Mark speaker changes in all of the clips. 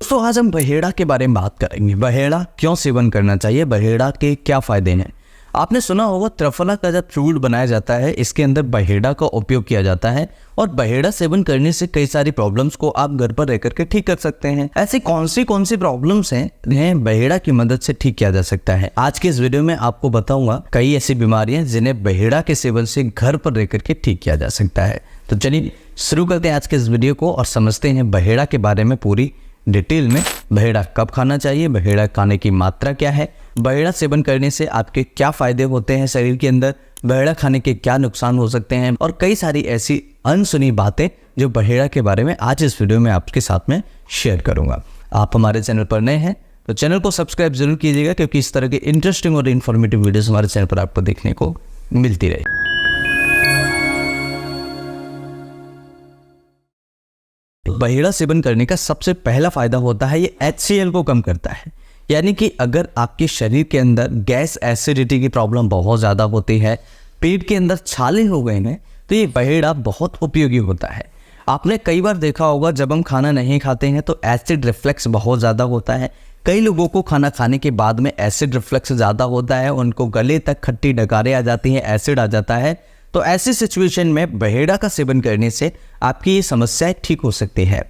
Speaker 1: दोस्तों आज हम बहेड़ा के बारे में बात करेंगे। बहेड़ा क्यों सेवन करना चाहिए, बहेड़ा के क्या फायदे हैं। आपने सुना होगा त्रिफला का जब फ्रूट बनाया जाता है इसके अंदर बहेड़ा का उपयोग किया जाता है और बहेड़ा सेवन करने से कई सारी प्रॉब्लम्स को आप घर पर रहकर के ठीक कर सकते हैं। ऐसी कौन सी प्रॉब्लम्स हैं जिन्हें बहेड़ा की मदद से ठीक किया जा सकता है। आज के इस वीडियो में आपको बताऊंगा कई ऐसी बीमारियां जिन्हें बहेड़ा के सेवन से घर पर रहकर के ठीक किया जा सकता है। तो चलिए शुरू करते हैं आज के इस वीडियो को और समझते हैं बहेड़ा के बारे में पूरी डिटेल में। बहेड़ा कब खाना चाहिए, बहेड़ा खाने की मात्रा क्या है, बहेड़ा सेवन करने से आपके क्या फायदे होते हैं शरीर के अंदर, बहेड़ा खाने के क्या नुकसान हो सकते हैं और कई सारी ऐसी अनसुनी बातें जो बहेड़ा के बारे में आज इस वीडियो में आपके साथ में शेयर करूंगा। आप हमारे चैनल पर नए हैं तो चैनल को सब्सक्राइब जरूर कीजिएगा क्योंकि इस तरह के इंटरेस्टिंग और इन्फॉर्मेटिव वीडियोस हमारे चैनल पर आपको देखने को मिलती रहे। बहेड़ा सेवन करने का सबसे पहला फायदा होता है ये HCl को कम करता है। यानी कि अगर आपके शरीर के अंदर गैस एसिडिटी की प्रॉब्लम बहुत ज़्यादा होती है, पेट के अंदर छाले हो गए हैं, तो ये बहेड़ा बहुत उपयोगी होता है। आपने कई बार देखा होगा जब हम खाना नहीं खाते हैं तो एसिड रिफ्लेक्स बहुत ज़्यादा होता है। कई लोगों को खाना खाने के बाद में एसिड रिफ्लेक्स ज़्यादा होता है, उनको गले तक खट्टी डकारें आ जाती हैं, एसिड आ जाता है। तो ऐसी सिचुएशन में बहेड़ा का सेवन करने से आपकी ये समस्याएं ठीक हो सकती है।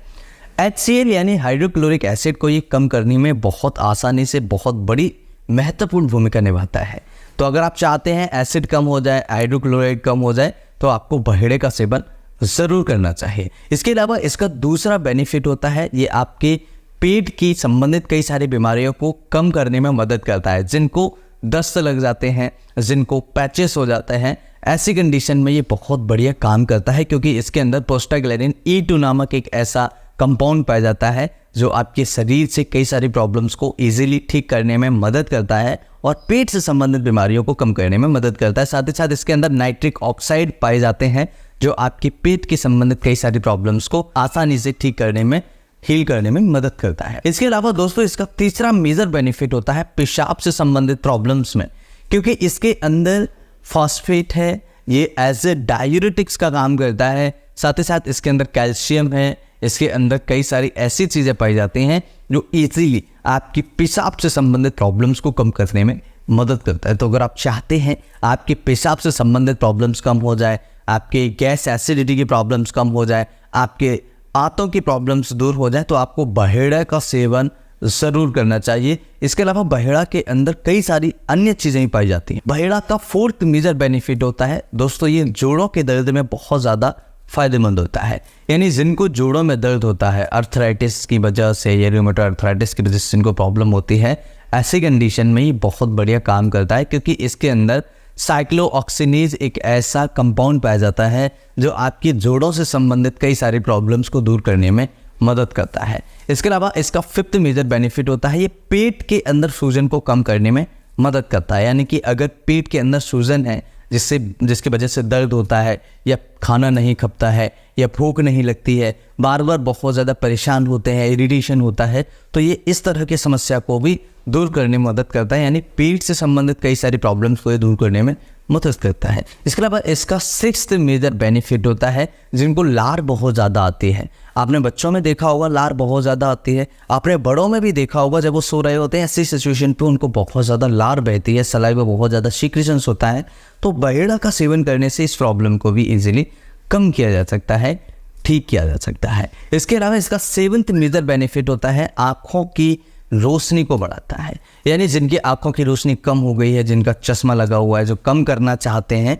Speaker 1: HCl यानी हाइड्रोक्लोरिक एसिड को ये कम करने में बहुत आसानी से बहुत बड़ी महत्वपूर्ण भूमिका निभाता है। तो अगर आप चाहते हैं एसिड कम हो जाए, हाइड्रोक्लोराइड कम हो जाए, तो आपको बहेड़े का सेवन ज़रूर करना चाहिए। इसके अलावा इसका दूसरा बेनिफिट होता है ये आपके पेट की संबंधित कई सारी बीमारियों को कम करने में मदद करता है। जिनको दस्त लग जाते हैं, जिनको पैचेस हो जाते हैं, ऐसी कंडीशन में ये बहुत बढ़िया काम करता है क्योंकि इसके अंदर प्रोस्टाग्लैंडिन E2 नामक एक ऐसा कंपाउंड पाया जाता है जो आपके शरीर से कई सारी प्रॉब्लम्स को इजीली ठीक करने में मदद करता है और पेट से संबंधित बीमारियों को कम करने में मदद करता है। साथ ही साथ इसके अंदर नाइट्रिक ऑक्साइड पाए जाते हैं जो आपके पेट के संबंधित कई सारी प्रॉब्लम्स को आसानी से ठीक करने में, हील करने में मदद करता है। इसके अलावा दोस्तों इसका तीसरा मेजर बेनिफिट होता है पेशाब से संबंधित प्रॉब्लम्स में, क्योंकि इसके अंदर फॉस्फेट है, ये एज ए डायूरेटिक्स का काम करता है। साथ ही साथ इसके अंदर कैल्शियम है, इसके अंदर कई सारी ऐसी चीज़ें पाई जाती हैं जो इजीली आपकी पेशाब से संबंधित प्रॉब्लम्स को कम करने में मदद करता है। तो अगर आप चाहते हैं आपके पेशाब से संबंधित प्रॉब्लम्स कम हो जाए, आपके गैस एसिडिटी की प्रॉब्लम्स कम हो जाए, आपके आंतों की प्रॉब्लम्स दूर हो जाए, तो आपको बहेड़ा का सेवन ज़रूर करना चाहिए। इसके अलावा बहेड़ा के अंदर कई सारी अन्य चीज़ें भी पाई जाती हैं। बहेड़ा का फोर्थ मेजर बेनिफिट होता है दोस्तों ये जोड़ों के दर्द में बहुत ज़्यादा फायदेमंद होता है। यानी जिनको जोड़ों में दर्द होता है अर्थराइटिस की वजह से या रूमेटॉइड अर्थराइटिस की वजह से जिनको प्रॉब्लम होती है, ऐसी कंडीशन में ये बहुत बढ़िया काम करता है क्योंकि इसके अंदर साइक्लोऑक्सिनेज एक ऐसा कंपाउंड पाया जाता है जो आपकी जोड़ों से संबंधित कई सारी प्रॉब्लम्स को दूर करने में मदद करता है। इसके अलावा इसका फिफ्थ मेजर बेनिफिट होता है ये पेट के अंदर सूजन को कम करने में मदद करता है। यानी कि अगर पेट के अंदर सूजन है जिसकी वजह से दर्द होता है या खाना नहीं खपता है या भूख नहीं लगती है, बार बार बहुत ज़्यादा परेशान होते हैं, इरिटेशन होता है, तो ये इस तरह की समस्या को भी दूर करने में मदद करता है। यानी पेट से संबंधित कई सारी प्रॉब्लम्स को दूर करने में मदद करता है। इसके अलावा इसका सिक्स्थ मेजर बेनिफिट होता है जिनको लार बहुत ज़्यादा आती है। आपने बच्चों में देखा होगा लार बहुत ज़्यादा आती है, आपने बड़ों में भी देखा होगा जब वो सो रहे होते हैं ऐसी सिचुएशन पे उनको बहुत ज़्यादा लार बहती है, सलाइवा बहुत ज़्यादा सीक्रेशंस होता है। तो बहेड़ा का सेवन करने से इस प्रॉब्लम को भी ईजिली कम किया जा सकता है, ठीक किया जा सकता है। इसके अलावा इसका सेवंथ मेजर बेनिफिट होता है आँखों की रोशनी को बढ़ाता है। यानी जिनकी आंखों की रोशनी कम हो गई है, जिनका चश्मा लगा हुआ है, जो कम करना चाहते हैं,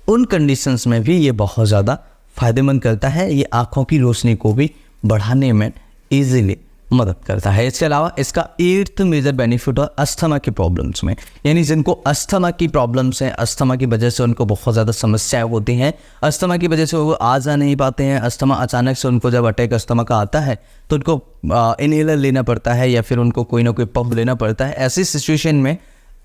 Speaker 1: उन कंडीशंस में भी ये बहुत ज़्यादा फायदेमंद करता है। ये आंखों की रोशनी को भी बढ़ाने में इजीली मदद करता है। इसके अलावा इसका एट्थ मेजर बेनिफिट है अस्थमा की प्रॉब्लम्स में। यानी जिनको अस्थमा की प्रॉब्लम्स हैं, अस्थमा की वजह से उनको बहुत ज़्यादा समस्याएं होती हैं, अस्थमा की वजह से वो आ जा नहीं पाते हैं, अस्थमा अचानक से उनको जब अटैक अस्थमा का आता है तो उनको इनहेलर लेना पड़ता है या फिर उनको कोई ना कोई पंप लेना पड़ता है। ऐसी सिचुएशन में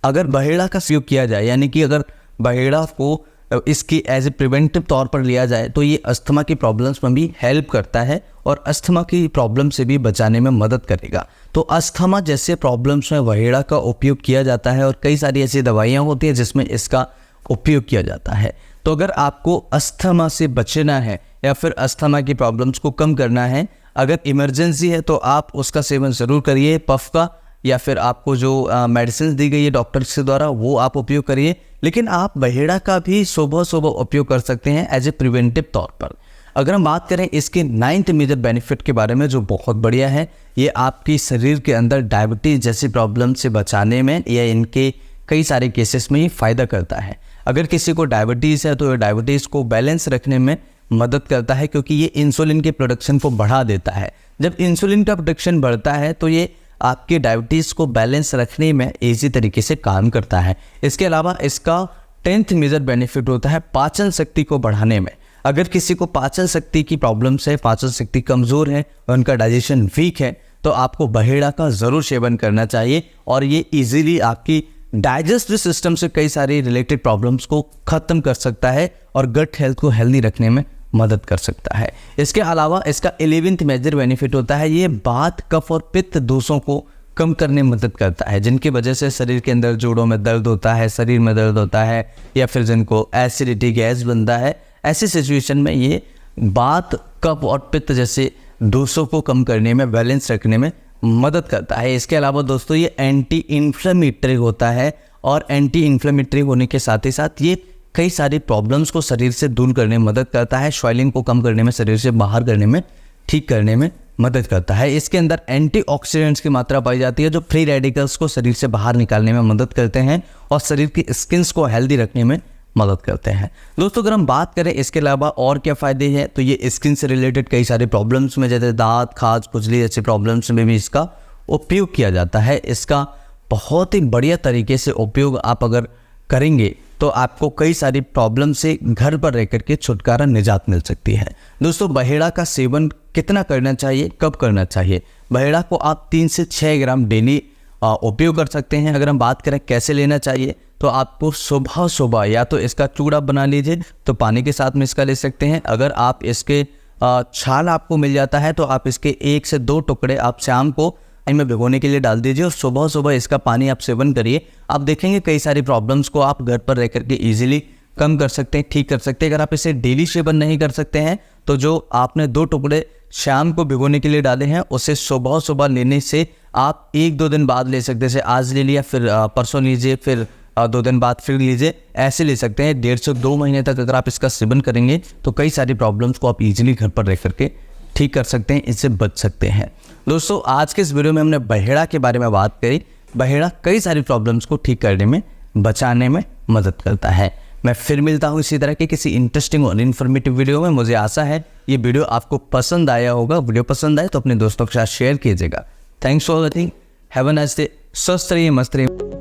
Speaker 1: अगर बहेड़ा का उपयोग किया जाए, यानी कि अगर बहेड़ा को इसकी एज ए प्रिवेंटिव तौर पर लिया जाए तो ये अस्थमा की प्रॉब्लम्स में भी हेल्प करता है और अस्थमा की प्रॉब्लम से भी बचाने में मदद करेगा। तो अस्थमा जैसे प्रॉब्लम्स में बहेड़ा का उपयोग किया जाता है और कई सारी ऐसी दवाइयाँ होती हैं जिसमें इसका उपयोग किया जाता है। तो अगर आपको अस्थमा से बचना है या फिर अस्थमा की प्रॉब्लम्स को कम करना है, अगर इमरजेंसी है तो आप उसका सेवन ज़रूर करिए, पफ का, या फिर आपको जो मेडिसिन दी गई है डॉक्टर के द्वारा वो आप उपयोग करिए। लेकिन आप बहेड़ा का भी सुबह सुबह उपयोग कर सकते हैं एज ए प्रिवेंटिव तौर पर। अगर हम बात करें इसके 9th मेजर बेनिफिट के बारे में, जो बहुत बढ़िया है, ये आपकी शरीर के अंदर डायबिटीज़ जैसी प्रॉब्लम से बचाने में या इनके कई सारे केसेस में ये फ़ायदा करता है। अगर किसी को डायबिटीज़ है तो ये डायबिटीज़ को बैलेंस रखने में मदद करता है, क्योंकि ये इंसुलिन के प्रोडक्शन को बढ़ा देता है। जब इंसुलिन का प्रोडक्शन बढ़ता है तो ये आपके डायबिटीज़ को बैलेंस रखने में ईजी तरीके से काम करता है। इसके अलावा इसका 10th मेजर बेनिफिट होता है पाचन शक्ति को बढ़ाने में। अगर किसी को पाचन शक्ति की प्रॉब्लम्स है, पाचन शक्ति कमज़ोर है और उनका डाइजेशन वीक है, तो आपको बहेड़ा का ज़रूर सेवन करना चाहिए और ये इजीली आपकी डाइजेस्टिव सिस्टम से कई सारी रिलेटेड प्रॉब्लम्स को ख़त्म कर सकता है और गट हेल्थ को हेल्दी रखने में मदद कर सकता है। इसके अलावा इसका 11th मेजर बेनिफिट होता है, ये वात, कफ और पित्त दोषों को कम करने में मदद करता है, जिनकी वजह से शरीर के अंदर जोड़ों में दर्द होता है, शरीर में दर्द होता है, या फिर जिनको एसिडिटी गैस बनता है। ऐसी सिचुएशन में ये वात, कफ और पित्त जैसे दोषों को कम करने में, बैलेंस रखने में मदद करता है। इसके अलावा दोस्तों ये एंटी इन्फ्लेमेटरी होता है और एंटी इन्फ्लेमेटरी होने के साथ ही साथ ये कई सारी प्रॉब्लम्स को शरीर से दूर करने में मदद करता है, स्वेलिंग को कम करने में, शरीर से बाहर करने में, ठीक करने में मदद करता है। इसके अंदर एंटीऑक्सीडेंट्स की मात्रा पाई जाती है, जो फ्री रेडिकल्स को शरीर से बाहर निकालने में मदद करते हैं और शरीर की स्किन्स को हेल्दी रखने में मदद करते हैं। दोस्तों अगर हम बात करें इसके अलावा और क्या फ़ायदे हैं, तो ये स्किन से रिलेटेड कई सारे प्रॉब्लम्स में, जैसे दांत, खाज, खुजली जैसे प्रॉब्लम्स में भी इसका उपयोग किया जाता है। इसका बहुत ही बढ़िया तरीके से उपयोग आप अगर करेंगे तो आपको कई सारी प्रॉब्लम से घर पर रह करके छुटकारा, निजात मिल सकती है। दोस्तों बहेड़ा का सेवन कितना करना चाहिए, कब करना चाहिए? बहेड़ा को आप 3 से 6 ग्राम डेली उपयोग कर सकते हैं। अगर हम बात करें कैसे लेना चाहिए, तो आपको सुबह सुबह या तो इसका चूड़ा बना लीजिए, तो पानी के साथ में इसका ले सकते हैं। अगर आप इसके छाल आपको मिल जाता है तो आप इसके 1 से 2 टुकड़े आप शाम को पानी में भिगोने के लिए डाल दीजिए और सुबह सुबह इसका पानी आप सेवन करिए। आप देखेंगे कई सारी प्रॉब्लम्स को आप घर पर रह करके ईजिली कम कर सकते हैं, ठीक कर सकते हैं। अगर आप इसे डेली सेवन नहीं कर सकते हैं तो जो आपने 2 टुकड़े शाम को भिगोने के लिए डाले हैं उसे सुबह सुबह लेने से आप 1-2 दिन बाद ले सकते हैं। जैसे आज ले लिया, फिर परसों लीजिए, फिर 2 दिन बाद फिर लीजिए, ऐसे ले सकते हैं। 1.5 से 2 महीने तक अगर आप इसका सेवन करेंगे तो कई सारी प्रॉब्लम्स को आप इजीली घर पर रह करके ठीक कर सकते हैं, इससे बच सकते हैं। दोस्तों आज के इस वीडियो में हमने बहेड़ा के बारे में बात करी। बहेड़ा कई सारी प्रॉब्लम्स को ठीक करने में, बचाने में मदद करता है। मैं फिर मिलता हूँ इसी तरह के किसी इंटरेस्टिंग और इन्फॉर्मेटिव वीडियो में। मुझे आशा है ये वीडियो आपको पसंद आया होगा। वीडियो पसंद आए तो अपने दोस्तों के साथ शेयर कीजिएगा। Thanks for watching, have a nice day. स्वस्थ रहिए, मस्त रहिए।